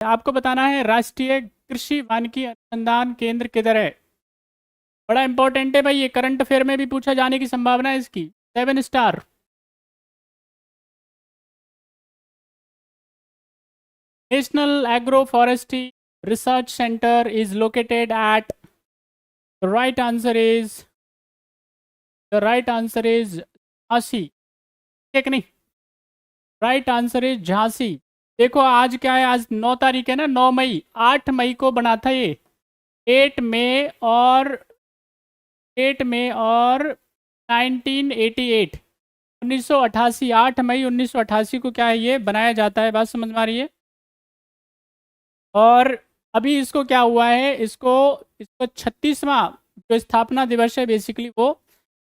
आपको बताना है राष्ट्रीय कृषि वानिकी अनुसंधान केंद्र किधर है। बड़ा इंपॉर्टेंट है भाई, ये करंट अफेयर में भी पूछा जाने की संभावना है इसकी। 7 star. National agro forestry research centre is located at, the right answer is, Jhansi. ठीक नहीं, राइट आंसर इज झांसी। देखो आज क्या है, आज 9 तारीख है ना, 9 मई। 8 मई को बना था ये। 8 मई और 1988, 1988, 8 मई 1988 को क्या है ये बनाया जाता है। बात समझ में आ रही है। और अभी इसको क्या हुआ है, इसको इसको 36वां जो स्थापना दिवस है बेसिकली वो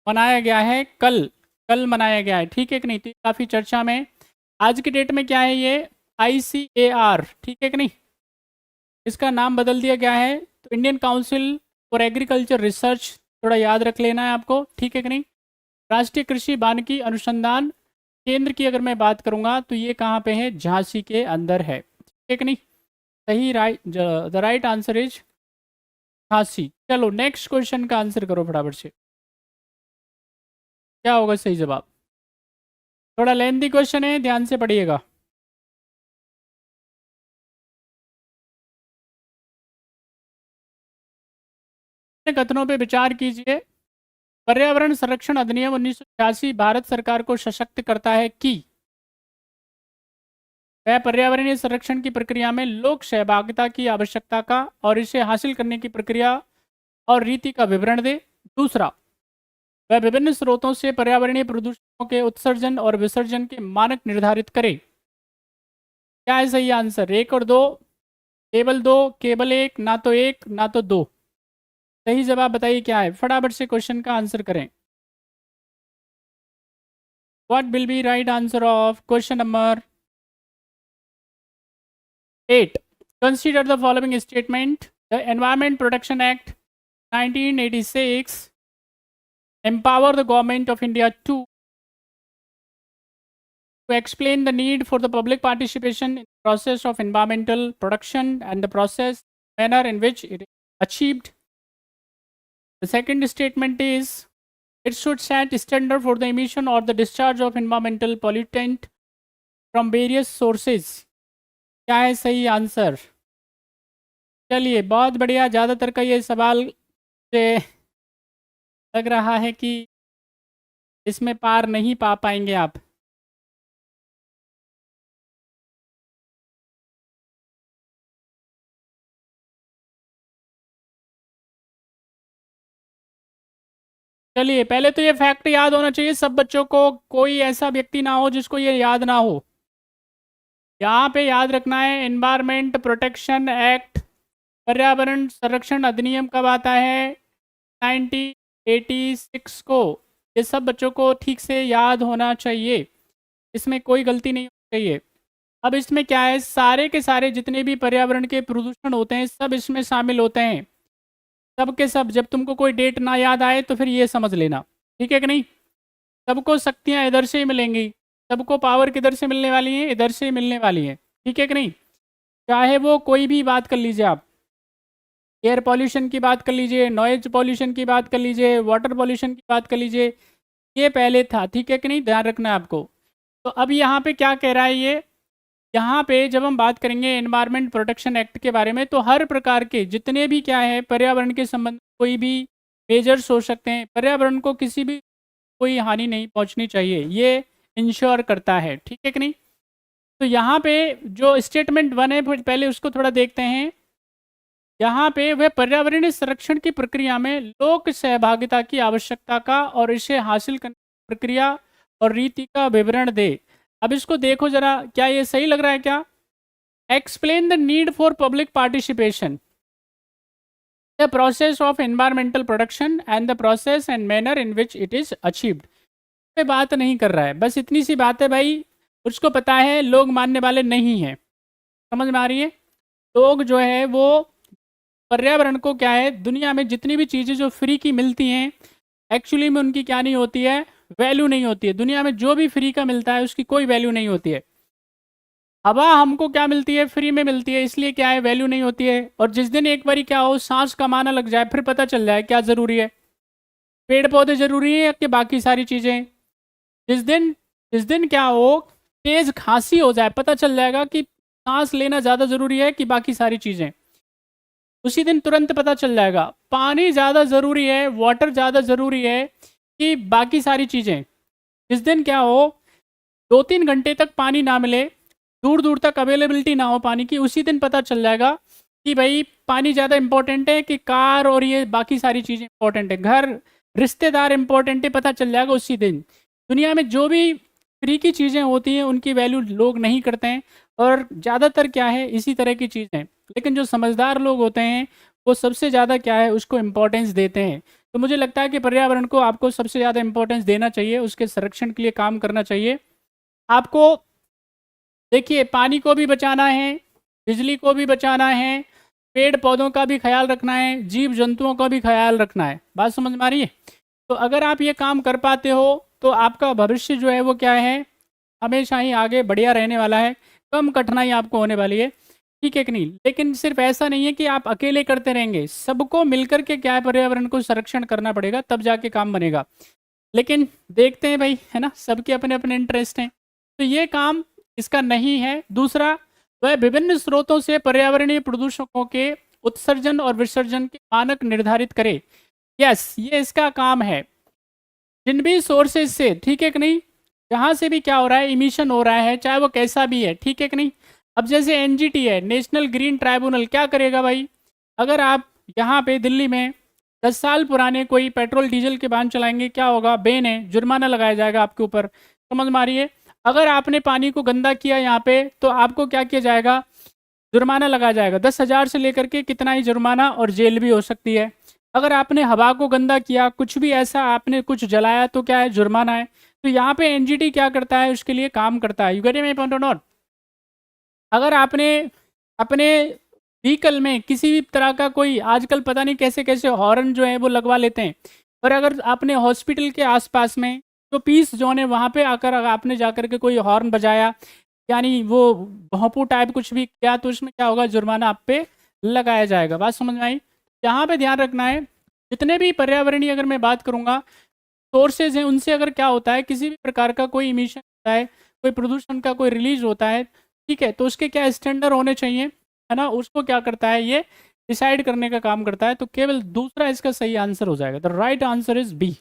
मनाया गया है। कल कल मनाया गया है। ठीक है कि नहीं, तो काफ़ी चर्चा में। आज की डेट में क्या है ये, ICAR। ठीक है कि नहीं, इसका नाम बदल दिया गया है। तो Indian council for agriculture research, थोड़ा याद रख लेना है आपको। ठीक है कि नहीं। राष्ट्रीय कृषि वानिकी अनुसंधान केंद्र की अगर मैं बात करूंगा तो ये कहाँ पे है, झांसी के अंदर है। ठीक है कि नहीं, सही, right, the right answer is Jhansi. चलो नेक्स्ट क्वेश्चन का आंसर करो फटाफट से, क्या होगा सही जवाब। थोड़ा लेंथी क्वेश्चन है, ध्यान से पढ़िएगा। कथनों पे विचार कीजिए। पर्यावरण संरक्षण अधिनियम 1986 भारत सरकार को सशक्त करता है कि वह पर्यावरणीय संरक्षण की प्रक्रिया में लोक सहभागिता की आवश्यकता का और इसे हासिल करने की प्रक्रिया और रीति का विवरण दे। दूसरा, वह विभिन्न स्रोतों से पर्यावरणीय प्रदूषणों के उत्सर्जन और विसर्जन के मानक निर्धारित करे। क्या है सही आंसर, 1 और 2, केवल 2, केवल 1, ना तो 1 ना तो 2। सही जवाब बताइए क्या है, फटाफट से क्वेश्चन का आंसर करें। What will be right answer of question number 8। Consider the following statement. The environment protection act 1986 empower the government of India to explain the need for the public participation in the process of environmental protection and the process manner in which it is achieved. The second statement is it should set standard for the emission or the discharge of environmental pollutant from various sources. क्या है सही answer. चलिए बहुत बढ़िया, ज़्यादातर का ये सवाल से लग रहा है कि इसमें पार नहीं पा पाएंगे आप। चलिए पहले तो ये फैक्ट याद होना चाहिए सब बच्चों को, कोई ऐसा व्यक्ति ना हो जिसको ये याद ना हो। यहाँ पे याद रखना है, एनवायरमेंट प्रोटेक्शन एक्ट, पर्यावरण संरक्षण अधिनियम कब आता है, 1986 को। ये सब बच्चों को ठीक से याद होना चाहिए, इसमें कोई गलती नहीं होनी चाहिए। अब इसमें क्या है, सारे के सारे जितने भी पर्यावरण के प्रदूषण होते हैं सब इसमें शामिल होते हैं। सब के सब, जब तुमको कोई डेट ना याद आए तो फिर ये समझ लेना। ठीक है कि नहीं। सबको शक्तियाँ इधर से ही मिलेंगी, सबको पावर किधर से मिलने वाली है, इधर से ही मिलने वाली है। ठीक है कि नहीं। चाहे वो कोई भी बात कर लीजिए आप, एयर पॉल्यूशन की बात कर लीजिए, नॉइज पॉल्यूशन की बात कर लीजिए, वाटर पॉल्यूशन की बात कर लीजिए, ये पहले था। ठीक है कि नहीं, ध्यान रखना है आपको। तो अब यहाँ पे क्या कह रहा है ये, यहाँ पे जब हम बात करेंगे एनवायरमेंट प्रोटेक्शन एक्ट के बारे में तो हर प्रकार के जितने भी क्या है पर्यावरण के संबंध कोई भी मेजर्स हो सकते हैं, पर्यावरण को किसी भी कोई हानि नहीं पहुंचनी चाहिए, ये इंश्योर करता है। ठीक है कि नहीं। तो यहाँ पे जो स्टेटमेंट 1 है पहले उसको थोड़ा देखते हैं। यहाँ पे वह पर्यावरणीय संरक्षण की प्रक्रिया में लोक सहभागिता की आवश्यकता का और इसे हासिल करने की प्रक्रिया और रीति का विवरण दे। अब इसको देखो जरा, क्या ये सही लग रहा है क्या। Explain the need for public participation, the process of environmental protection and the process and manner in which it is achieved. पे बात नहीं कर रहा है, बस इतनी सी बात है भाई, उसको पता है लोग मानने वाले नहीं हैं। समझ में आ रही है। लोग जो है वो पर्यावरण को क्या है, दुनिया में जितनी भी चीज़ें जो फ्री की मिलती हैं एक्चुअली में उनकी क्या नहीं होती है, वैल्यू नहीं होती है। दुनिया में जो भी फ्री का मिलता है उसकी कोई वैल्यू नहीं होती है। हवा हमको क्या मिलती है, फ्री में मिलती है, इसलिए क्या है वैल्यू नहीं होती है। और जिस दिन एक बारी क्या हो सांस कमाना लग जाए फिर पता चल जाए क्या ज़रूरी है, पेड़ पौधे ज़रूरी है कि बाकी सारी चीज़ें। जिस दिन जिस दिन क्या हो तेज खांसी हो जाए पता चल जाएगा कि सांस लेना ज़्यादा ज़रूरी है कि बाकी सारी चीज़ें। उसी दिन तुरंत पता चल जाएगा पानी ज़्यादा ज़रूरी है, वाटर ज़्यादा ज़रूरी है कि बाकी सारी चीज़ें। जिस दिन क्या हो 2-3 घंटे तक पानी ना मिले, दूर दूर तक अवेलेबिलिटी ना हो पानी की, उसी दिन पता चल जाएगा कि भाई पानी ज़्यादा इंपॉर्टेंट है कि कार और ये बाकी सारी चीज़ें इंपॉर्टेंट है, घर रिश्तेदार इंपॉर्टेंट है, पता चल जाएगा उसी दिन। दुनिया में जो भी फ्री की चीज़ें होती हैं उनकी वैल्यू लोग नहीं करते हैं, और ज़्यादातर क्या है इसी तरह की चीज़ें। लेकिन जो समझदार लोग होते हैं वो सबसे ज़्यादा क्या है उसको इम्पोर्टेंस देते हैं। तो मुझे लगता है कि पर्यावरण को आपको सबसे ज़्यादा इम्पोर्टेंस देना चाहिए, उसके संरक्षण के लिए काम करना चाहिए आपको। देखिए पानी को भी बचाना है, बिजली को भी बचाना है, पेड़ पौधों का भी ख्याल रखना है, जीव जंतुओं का भी ख्याल रखना है। बात समझ में आ रही है? तो अगर आप ये काम कर पाते हो तो आपका भविष्य जो है वो क्या है हमेशा ही आगे बढ़िया रहने वाला है, कम कठिनाई आपको होने वाली है। ठीक है कि नहीं? लेकिन सिर्फ ऐसा नहीं है कि आप अकेले करते रहेंगे, सबको मिलकर के क्या है पर्यावरण को संरक्षण करना पड़ेगा, तब जाके काम बनेगा। लेकिन देखते हैं भाई, है ना, सबके अपने अपने इंटरेस्ट हैं, तो ये काम इसका नहीं है। दूसरा वह विभिन्न स्रोतों से पर्यावरणीय प्रदूषकों के उत्सर्जन और विसर्जन के मानक निर्धारित करे। यस, ये इसका काम है। जिन भी सोर्सेज से, ठीक है कि नहीं, जहाँ से भी क्या हो रहा है इमिशन हो रहा है, चाहे वो कैसा भी है, ठीक है कि नहीं। अब जैसे एनजीटी है, नेशनल ग्रीन ट्राइब्यूनल, क्या करेगा भाई, अगर आप यहाँ पे दिल्ली में 10 साल पुराने कोई पेट्रोल डीजल के वाहन चलाएंगे क्या होगा, बैन है, जुर्माना लगाया जाएगा आपके ऊपर। समझ में आ रही है? अगर आपने पानी को गंदा किया यहाँ पे तो आपको क्या किया जाएगा, जुर्माना लगाया जाएगा, 10,000 से लेकर के कितना ही जुर्माना और जेल भी हो सकती है। अगर आपने हवा को गंदा किया, कुछ भी ऐसा आपने कुछ जलाया तो क्या है, जुर्माना है। तो यहाँ पे एनजीटी क्या करता है, उसके लिए काम करता है। यू गेट माय पॉइंट और नॉट? अगर आपने अपने व्हीकल में किसी भी तरह का कोई, आजकल पता नहीं कैसे कैसे हॉर्न जो है वो लगवा लेते हैं, और अगर आपने हॉस्पिटल के आसपास में जो पीस जोन है वहाँ पे आकर अगर आपने जाकर के कोई हॉर्न बजाया, यानी वो भोंपू टाइप कुछ भी किया, तो उसमें क्या होगा, जुर्माना आप पे लगाया जाएगा। बात समझ में आई? यहाँ पे ध्यान रखना है, जितने भी पर्यावरणीय अगर मैं बात करूँगा सोर्सेज हैं उनसे अगर क्या होता है, किसी भी प्रकार का कोई इमिशन होता है, कोई प्रदूषण का कोई रिलीज होता है, ठीक है, तो उसके क्या स्टैंडर्ड होने चाहिए, है ना, उसको क्या करता है ये डिसाइड करने का काम करता है। तो केवल दूसरा इसका सही आंसर हो जाएगा। The right answer is B.